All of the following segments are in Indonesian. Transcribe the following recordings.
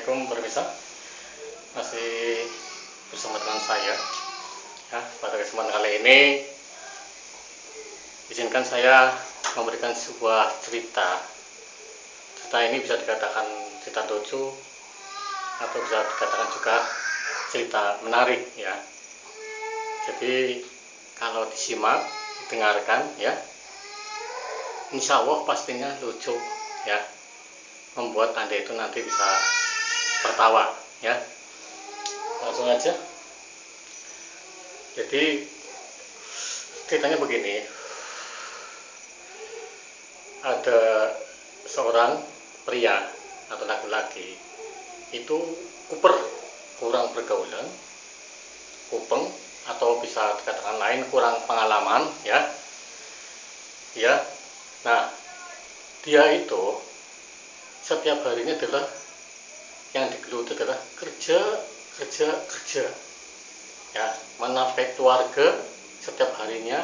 Assalamualaikum pemirsa, masih bersama dengan saya. Ya, pada kesempatan kali ini izinkan saya memberikan sebuah cerita. Cerita ini bisa dikatakan cerita lucu atau bisa dikatakan juga cerita menarik ya. Jadi kalau disimak, dengarkan ya, insya Allah pastinya lucu ya, membuat Anda itu nanti bisa tertawa ya. Langsung aja. Jadi ceritanya begini, ada seorang pria atau laki-laki itu kurang pergaulan, kupeng, atau bisa dikatakan lain kurang pengalaman ya. Nah, dia itu setiap harinya adalah yang digeluti adalah kerja ya, menafkahi keluarga setiap harinya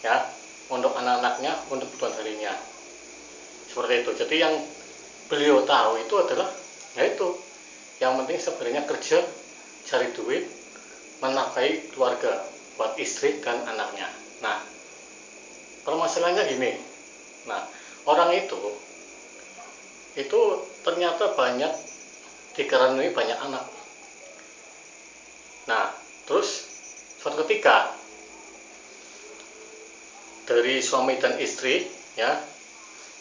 ya, untuk anak-anaknya, untuk kebutuhan harinya, seperti itu. Jadi yang beliau tahu itu adalah yaitu yang penting sebenarnya kerja, cari duit, menafkahi keluarga buat istri dan anaknya. Nah, permasalahannya gini. Nah, orang itu ternyata banyak dikaruniai banyak anak. Nah, terus suatu ketika dari suami dan istri ya,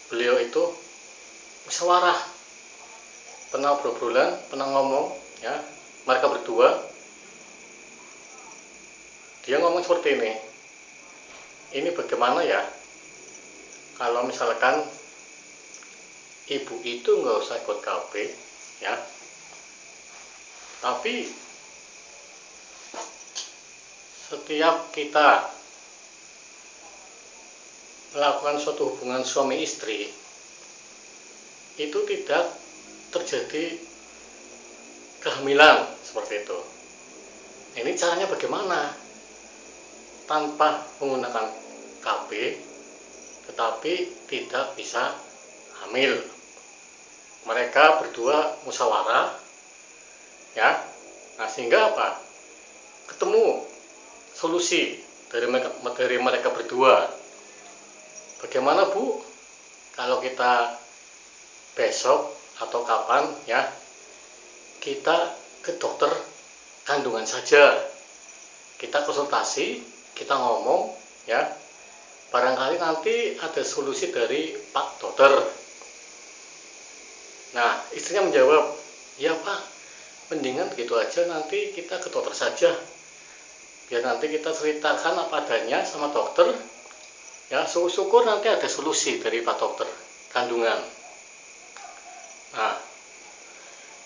beliau itu musyawarah, pernah berbulan, pernah ngomong ya, mereka berdua, dia ngomong seperti ini bagaimana ya kalau misalkan ibu itu nggak usah ikut KB ya, tapi setiap kita melakukan suatu hubungan suami istri itu tidak terjadi kehamilan seperti itu. Ini caranya bagaimana? Tanpa menggunakan KB tetapi tidak bisa hamil. Mereka berdua musyawarah ya. Nah, sehingga apa? Ketemu solusi dari mereka berdua. Bagaimana Bu, kalau kita besok atau kapan ya, kita ke dokter kandungan saja, kita konsultasi, kita ngomong ya, barangkali nanti ada solusi dari Pak Dokter. Nah, istrinya menjawab, ya Pak, mendingan gitu aja, nanti kita ke dokter saja, biar nanti kita ceritakan apa adanya sama dokter ya, syukur nanti ada solusi dari Pak Dokter kandungan. Nah,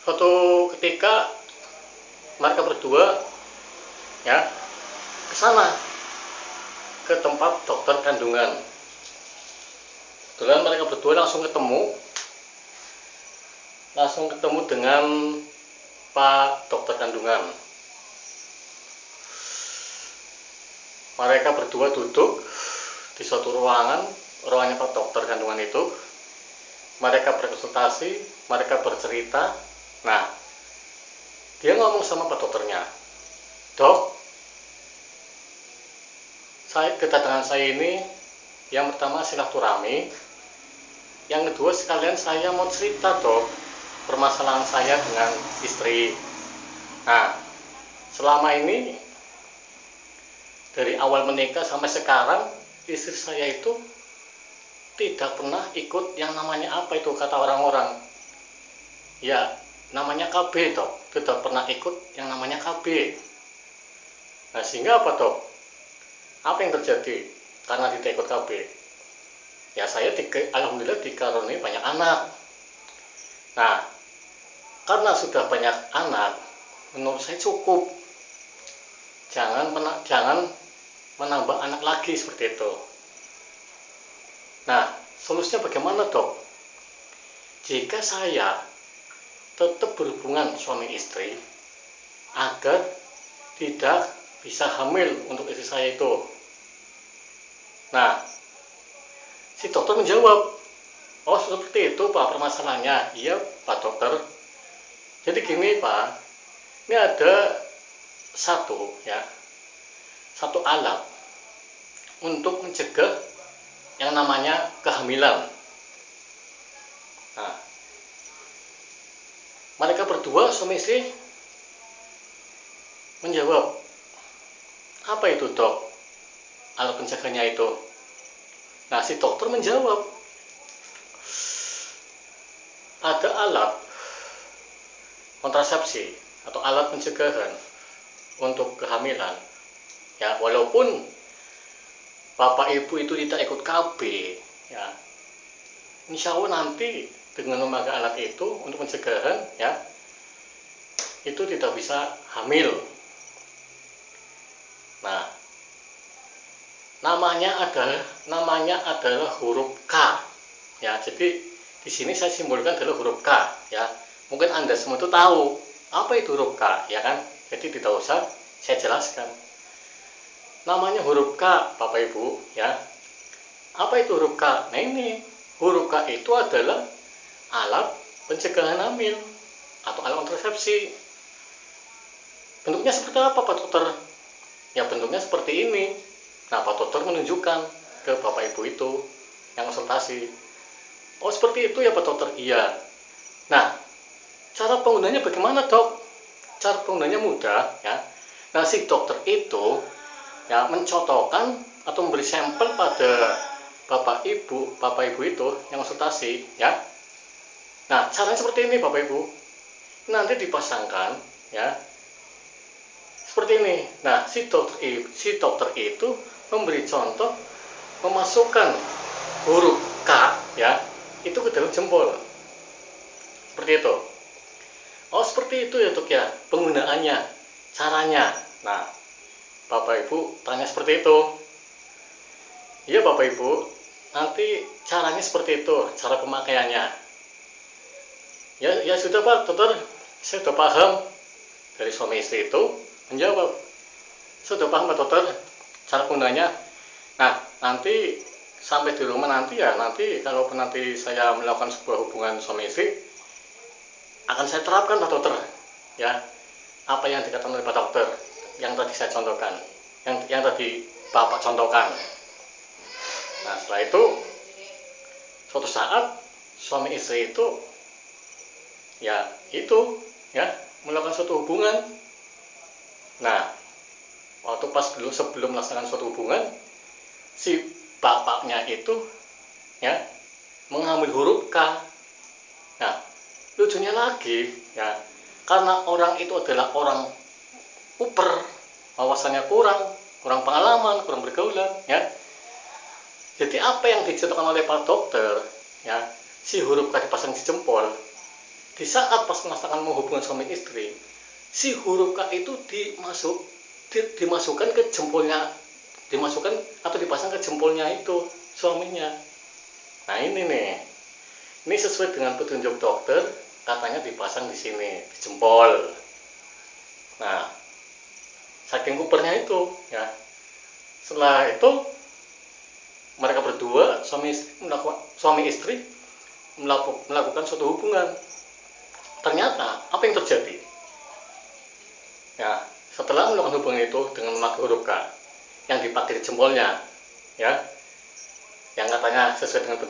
suatu ketika mereka berdua ya ke sana, ke tempat dokter kandungan. Kebetulan mereka berdua langsung ketemu dengan Pak Dokter kandungan. Mereka berdua duduk di suatu ruangannya Pak Dokter kandungan itu. Mereka berkonsultasi, mereka bercerita. Nah, dia ngomong sama Pak Dokternya, Dok, kedatangan saya ini yang pertama silaturahmi, yang kedua sekalian saya mau cerita Dok, permasalahan saya dengan istri. Nah, selama ini dari awal menikah sampai sekarang, istri saya itu tidak pernah ikut yang namanya apa itu kata orang-orang ya, namanya KB Dok, tidak pernah ikut yang namanya KB. Nah, sehingga apa Dok, apa yang terjadi karena tidak ikut KB? Ya, saya alhamdulillah dikaruniai banyak anak. Nah, karena sudah banyak anak, menurut saya cukup, jangan menambah anak lagi seperti itu. Nah, solusinya bagaimana Dok? Jika saya tetap berhubungan suami istri agar tidak bisa hamil untuk istri saya itu. Nah, si dokter menjawab, oh seperti itu Pak permasalahannya. Iya Pak Dokter, Jadi gini Pak, ini ada satu alat untuk mencegah yang namanya kehamilan. Nah, mereka berdua suami istri menjawab, apa itu dok? Alat pencegahnya itu. Nah, si dokter menjawab, ada alat kontrasepsi atau alat pencegahan untuk kehamilan. Ya, walaupun bapak ibu itu tidak ikut KB, ya, insya Allah nanti dengan memakai alat itu untuk pencegahan, ya, itu tidak bisa hamil. Nah, namanya adalah huruf K. Ya, jadi di sini saya simbolkan adalah huruf K. Ya, mungkin Anda semua itu tahu apa itu huruf K, ya kan? Jadi tidak usah saya jelaskan. Namanya huruf K, Bapak Ibu, ya. Apa itu huruf K? Nah ini huruf K itu adalah alat pencegahan hamil atau alat kontrasepsi. Bentuknya seperti apa Pak Dokter? Ya bentuknya seperti ini. Nah Pak Dokter menunjukkan ke Bapak Ibu itu yang konsultasi. Oh seperti itu ya Pak Dokter? Iya. Nah cara penggunanya bagaimana Dok? Cara penggunanya mudah ya. Nah si dokter itu ya mencotokkan atau memberi sampel pada bapak ibu itu yang konsultasi ya. Nah caranya seperti ini Bapak Ibu, nanti dipasangkan ya seperti ini. Nah si dokter itu memberi contoh memasukkan huruf K ya itu ke dalam jempol seperti itu. Oh seperti itu ya Dok ya penggunaannya, caranya. Nah Bapak Ibu tanya seperti itu. Iya Bapak Ibu, nanti caranya seperti itu, cara pemakaiannya. Ya sudah Pak Dokter, saya sudah paham. Dari suami istri itu menjawab, sudah paham Pak Dokter, cara penggunanya. Nah nanti sampai di rumah nanti kalau nanti saya melakukan sebuah hubungan suami istri, akan saya terapkan Pak Dokter. Ya, apa yang dikatakan oleh Pak Dokter, yang tadi saya contohkan, yang tadi Bapak contohkan. Nah setelah itu suatu saat suami istri itu ya melakukan suatu hubungan. Nah waktu sebelum melaksanakan suatu hubungan, si bapaknya itu ya mengambil huruf K. Nah lucunya lagi ya, karena orang itu adalah orang uper, wawasannya kurang pengalaman, kurang bergaulan ya. Jadi apa yang dicontohkan oleh Pak Dokter ya, si huruf K dipasang di jempol. Di saat pas melaksanakan hubungan suami istri, si huruf K itu dimasukkan ke jempolnya, dimasukkan atau dipasang ke jempolnya itu suaminya. Nah ini nih, ini sesuai dengan petunjuk dokter, katanya dipasang di sini di jempol. Nah saking kupernya itu ya, setelah itu mereka berdua suami istri melakukan suatu hubungan. Ternyata apa yang terjadi? Ya, setelah melakukan hubungan itu dengan memakai huruf K yang dipakai di jempolnya, ya, yang katanya sesuai dengan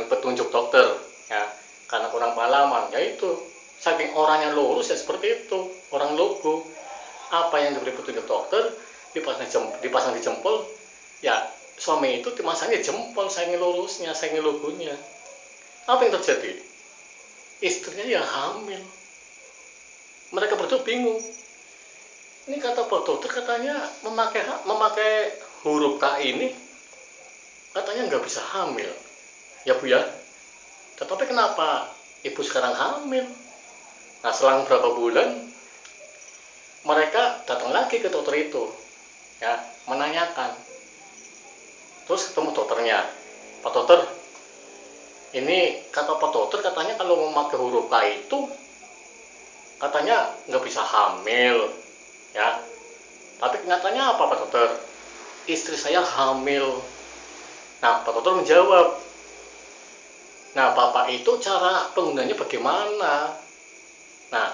petunjuk dokter, ya, karena kurang pengalaman, yaitu saking orangnya lurus ya seperti itu, orang logo. Apa yang diberi petunjuk dokter dipasang di jempol. Ya suami itu dimasangnya jempol, saking lurusnya, saking logonya. Apa yang terjadi? Istrinya ya hamil. Mereka berdua bingung. Ini kata Pak Dokter katanya memakai huruf K ini katanya nggak bisa hamil. Ya Bu ya. Tetapi kenapa ibu sekarang hamil? Nah selang berapa bulan mereka datang lagi ke dokter itu, ya menanyakan. Terus ketemu dokternya, Pak Dokter, ini kata Pak Dokter katanya kalau memakai huruf K itu katanya nggak bisa hamil, ya. Tapi kenyataannya apa Pak Dokter? Istri saya hamil. Nah Pak Dokter menjawab, Nah, Bapak itu cara penggunanya bagaimana? Nah,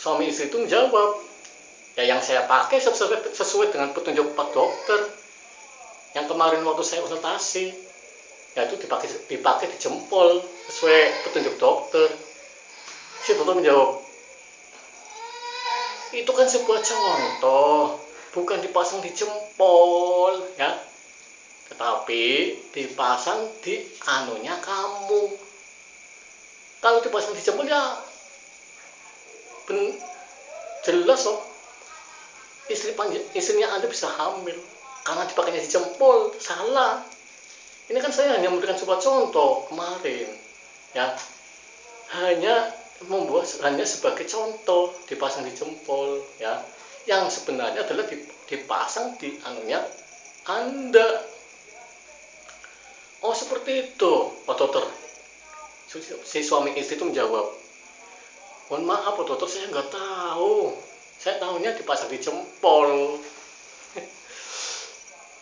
suami istri itu menjawab, ya yang saya pakai sesuai dengan petunjuk Pak Dokter. Yang kemarin waktu saya konsultasi, yaitu dipakai di jempol sesuai petunjuk dokter. Si dokter menjawab, itu kan sebuah contoh, bukan dipasang di jempol, ya, tetapi dipasang di anunya kamu. Kalau dipasang di jempol ya jelas loh, istrinya Anda bisa hamil karena dipakainya di jempol. Salah. Ini kan saya hanya memberikan sebuah contoh kemarin, ya, hanya sebagai contoh dipasang di jempol, ya, yang sebenarnya adalah dipasang di anunya Anda. Oh seperti itu, Pak Dokter. Si suami istri itu menjawab, mohon maaf Pak Dokter, saya nggak tahu, saya tahunya dipasang di jempol.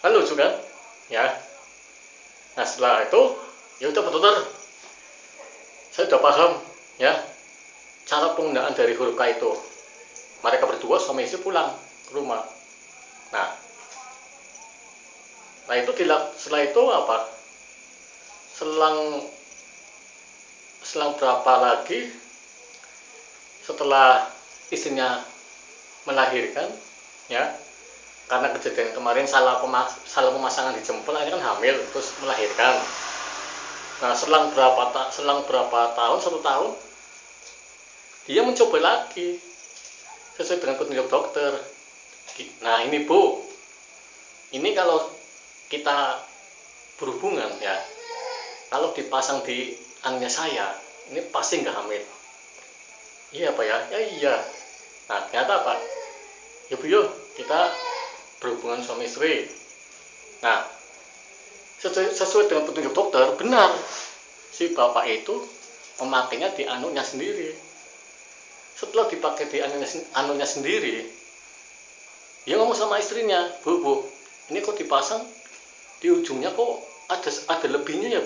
Kan lucu kan, ya. Nah setelah itu, ya udah Pak Dokter, saya udah paham, ya, cara penggunaan dari huruf K itu. Mereka berdua suami istri pulang ke rumah. Nah setelah itu apa? Selang berapa lagi setelah istrinya melahirkan, ya, karena kejadian kemarin salah pemasangan di jempol, akhirnya kan hamil terus melahirkan. Nah selang berapa tahun, 1 tahun, dia mencoba lagi sesuai dengan petunjuk dokter. Nah ini Bu, ini kalau kita berhubungan, ya, kalau dipasang di anunya saya, ini pasti nggak hamil. Iya Pak, ya, ya iya. Nah ternyata apa, ya Bu, yuk kita berhubungan suami istri. Nah sesuai dengan petunjuk dokter, benar, si bapak itu memakainya di anunya sendiri. Setelah dipakai di anunya sendiri, dia ngomong sama istrinya, Bu, ini kok dipasang di ujungnya kok ada lebihnya ya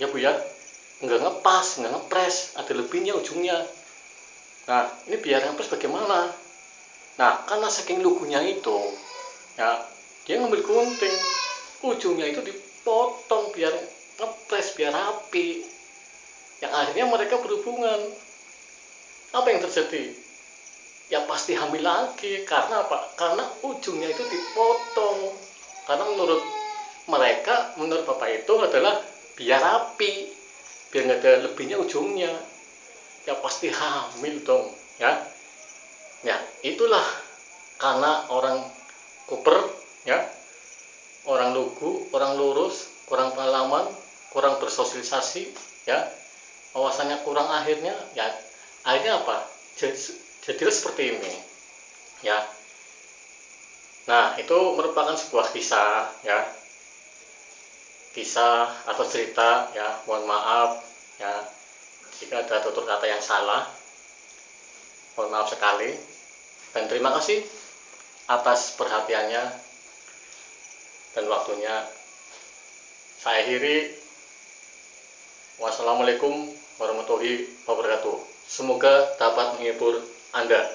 Bu, ya, nggak ngepas, nggak ngepres, ada lebihnya ujungnya. Nah ini biar ngepres bagaimana? Nah karena saking lugunya itu, ya, dia ngambil gunting, ujungnya itu dipotong biar ngepres, biar rapi. Yang akhirnya mereka berhubungan. Apa yang terjadi? Ya pasti hamil lagi. Karena apa? Karena ujungnya itu dipotong. Karena menurut bapak itu adalah biar rapi, biar nggak ada lebihnya ujungnya. Ya pasti hamil dong, ya. Ya itulah karena orang kuper, ya, orang lugu, orang lurus, kurang pengalaman, kurang bersosialisasi, ya, wawasannya kurang, akhirnya ya, akhirnya apa, jadilah seperti ini, ya. Nah itu merupakan sebuah kisah, ya, kisah atau cerita, ya, mohon maaf, ya, jika ada tutur kata yang salah, mohon maaf sekali, dan terima kasih atas perhatiannya dan waktunya. Saya akhiri. Wassalamualaikum warahmatullahi wabarakatuh. Semoga dapat menghibur Anda.